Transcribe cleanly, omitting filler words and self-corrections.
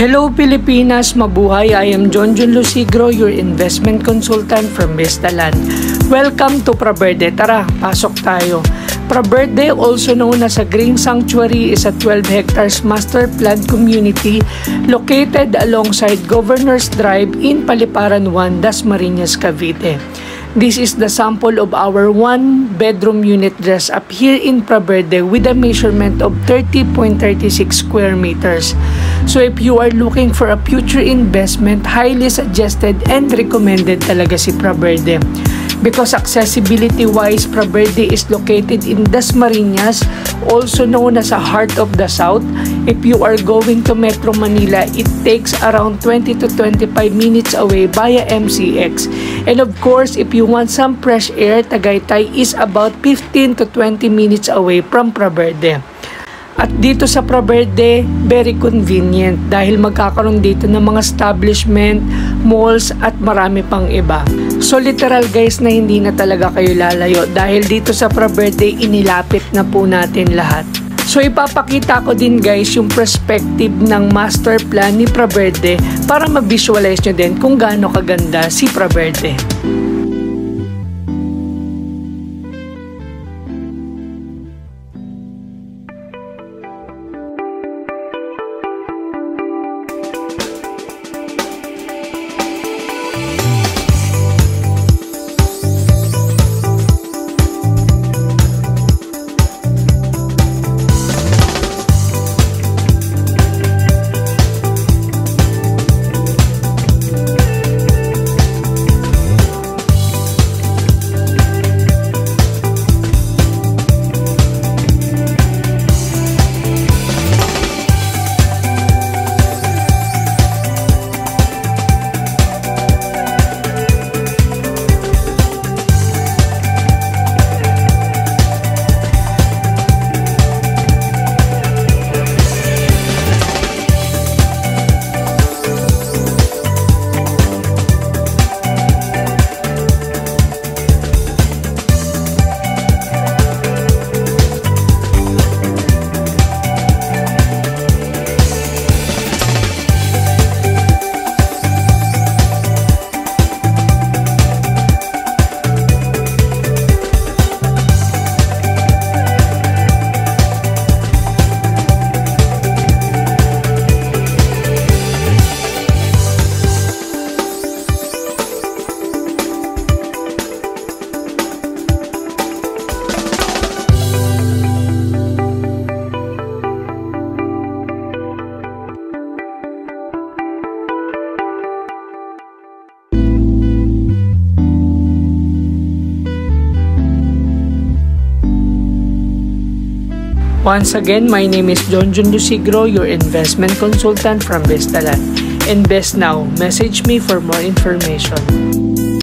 Hello Pilipinas, mabuhay! I am Jonjon Lusigro, your investment consultant from Vistaland. Welcome to Praverde. Tara, pasok tayo. Praverde, also known as a Green Sanctuary, is a 12 hectares master planned community located alongside Governor's Drive in Paliparan 1, Dasmariñas, Cavite. This is the sample of our one-bedroom unit dress up here in Praverde with a measurement of 30.36 square meters. So if you are looking for a future investment, highly suggested and recommended talaga si Praverde. Because accessibility-wise, Praverde is located in Dasmariñas, also known as a heart of the South. If you are going to Metro Manila, it takes around 20 to 25 minutes away via MCX. And of course, if you want some fresh air, Tagaytay is about 15 to 20 minutes away from Praverde. At dito sa Praverde, very convenient dahil magkakaroon dito ng mga establishment, malls at marami pang iba. So literal guys na hindi na talaga kayo lalayo dahil dito sa Praverde inilapit na po natin lahat. So ipapakita ko din guys yung perspective ng master plan ni Praverde para mag-visualize nyo din kung gaano kaganda si Praverde. Once again, my name is Jonjon Lusigro, your investment consultant from Vistaland. Invest now. Message me for more information.